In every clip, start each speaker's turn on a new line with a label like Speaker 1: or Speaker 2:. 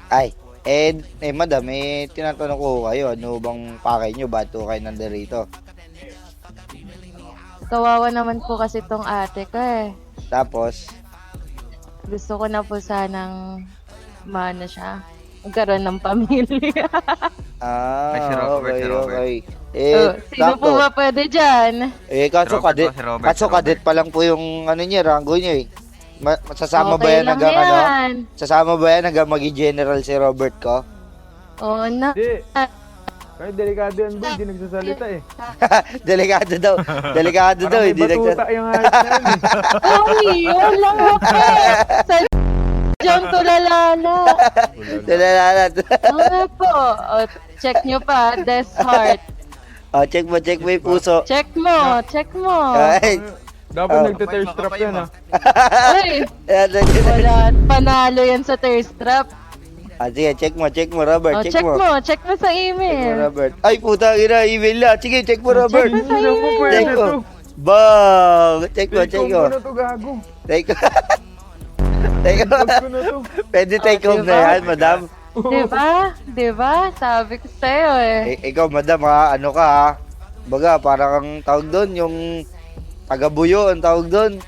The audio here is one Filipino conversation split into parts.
Speaker 1: Ay, madam, tinatanong ko kayo, ano bang pakay nyo? Ba't po kayo nandito?
Speaker 2: Kawawa naman po kasi tong ate ko eh.
Speaker 1: Tapos,
Speaker 2: Gusto ko na po sanang maano siya. Magkaroon ng pamilya.
Speaker 3: Ay, si Robert,
Speaker 1: okay,
Speaker 3: si Robert.
Speaker 1: okay.
Speaker 2: Sino po ba pwede dyan?
Speaker 1: Kaso
Speaker 3: Robert
Speaker 1: kadet,
Speaker 3: po, si Robert,
Speaker 1: kaso
Speaker 3: si Robert.
Speaker 1: kadet pa lang po yung ano niya, rango niya eh. Sasama ba
Speaker 2: Okay
Speaker 1: yan
Speaker 2: lang
Speaker 1: hanggang ano?
Speaker 2: yan.
Speaker 1: Sasama ba yan hanggang maging general si Robert ko?
Speaker 2: Oo na.
Speaker 4: Hindi. Kahit delikado yan, boy. Hindi nagsasalita eh.
Speaker 1: Delikado daw. Delikado daw.
Speaker 4: Parang may
Speaker 1: Hindi
Speaker 4: batuta yung height na yun eh.
Speaker 2: Uy, walang waka. Sadyang tulalala.
Speaker 1: Tulalalat.
Speaker 2: Ano po? O, check nyo pa, Death Heart.
Speaker 1: Check mo yung puso.
Speaker 2: Check mo, check mo.
Speaker 1: Ay.
Speaker 4: Dapat
Speaker 1: Oh.
Speaker 4: nagte-thirst trap yan ah.
Speaker 2: Uy, wala. Panalo yan sa thirst trap.
Speaker 1: Sige, check mo, Robert.
Speaker 2: O,
Speaker 1: Check mo.
Speaker 2: check mo sa
Speaker 1: Check mo,
Speaker 2: email.
Speaker 1: Robert. Ay, puta, email na. Sige, check mo, Robert.
Speaker 2: Check mo sa
Speaker 4: Hindi na po
Speaker 2: email.
Speaker 4: pwede
Speaker 1: Check mo.
Speaker 4: to.
Speaker 1: Bang! Check mo.
Speaker 4: Take home ko na to, gago.
Speaker 1: Take mo. Take mo.
Speaker 4: Pag ko na to.
Speaker 1: Pwede take home na
Speaker 2: diba?
Speaker 1: yan, madam.
Speaker 2: Diba? Sabi ko sa'yo eh.
Speaker 1: Ikaw, madam, ha? Ano ka, ha? Baga, parang ang tawag doon, yung taga-buyo, ang tawag doon.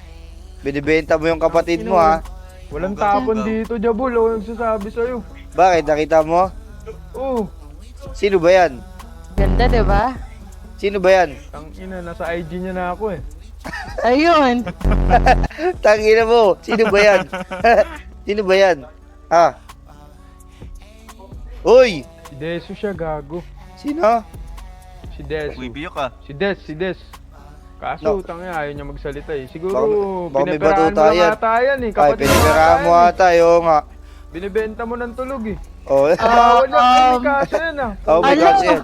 Speaker 1: Binibenta mo yung kapatid mo, ha?
Speaker 4: Walang tapon dito, Jabul. Ako nagsasabi sa'yo.
Speaker 1: Bakit? Nakita mo?
Speaker 4: Oh,
Speaker 1: Sino ba yan?
Speaker 2: Ganda, diba?
Speaker 1: Sino ba yan?
Speaker 4: ang ina, nasa IG niya na ako eh.
Speaker 2: Ayun.
Speaker 1: Tangina mo. Sino ba yan? Sino ba yan? Ha? Uy!
Speaker 4: Si Desu siya, gago.
Speaker 1: Sino?
Speaker 4: Si Desu.
Speaker 3: Bibiyok ka.
Speaker 4: Si Des. Kaso,
Speaker 1: No.
Speaker 4: tangina, ayaw niya magsalita eh. Siguro,
Speaker 1: Baka may
Speaker 4: pinaperahan
Speaker 1: batuta
Speaker 4: mo lang
Speaker 1: yan.
Speaker 4: ata yan eh.
Speaker 1: Ay,
Speaker 4: Kapatid
Speaker 1: pinipirahan mo
Speaker 4: yan eh.
Speaker 1: ata, yung nga.
Speaker 4: Binibenta mo ng tulog eh.
Speaker 1: Oh.
Speaker 4: Bawal yan, may kaso yan ah.
Speaker 1: Oh, may
Speaker 2: Ala!
Speaker 1: kaso yan.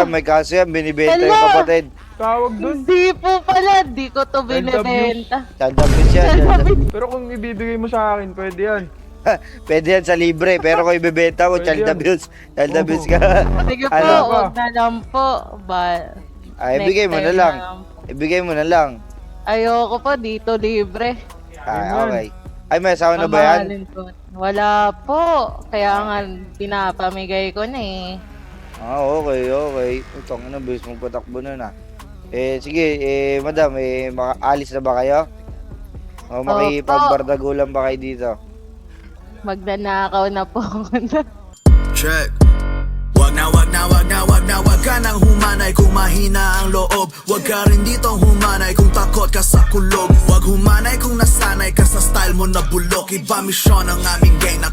Speaker 1: May kaso yan, binibenta yung
Speaker 2: Ala!
Speaker 1: kapatid.
Speaker 4: Tawag dun.
Speaker 2: Hindi po pala. Di ko to binibenta.
Speaker 1: Child abuse yan.
Speaker 4: Pero kung ibibigay mo sa akin, pwede yan.
Speaker 1: Pwede yan sa libre, pero kung ibibenta mo,
Speaker 4: Pwede
Speaker 1: child
Speaker 4: yan.
Speaker 1: abuse. Child
Speaker 4: Oo.
Speaker 1: abuse ka.
Speaker 2: Sige po,
Speaker 1: Ano?
Speaker 2: huwag na lang po.
Speaker 1: Ay,
Speaker 2: Next
Speaker 1: ibigay mo
Speaker 2: time
Speaker 1: na lang.
Speaker 2: lang.
Speaker 1: Ibigay mo na lang.
Speaker 2: Ayoko po, dito libre.
Speaker 1: Ay,
Speaker 4: Ayun.
Speaker 1: okay. Ay, may asawa na ba yan?
Speaker 2: Mamahalin ko. Wala po. Kaya nga, pinapamigay ko na eh.
Speaker 1: Okay. Itong ano, bis mong patakbo nun ah. Sige, madam, makaalis na ba kayo? O makipagbardagulan ba kayo dito?
Speaker 2: Magnanakaw na po ako na.
Speaker 5: Check. Wag ka nang humanay kung mahina ang loob. Wag ka rin ditong humanay kung takot ka sa kulog. Wag humanay kung nasanay ka sa style mo na bulok. Iba misyon ang aming gang na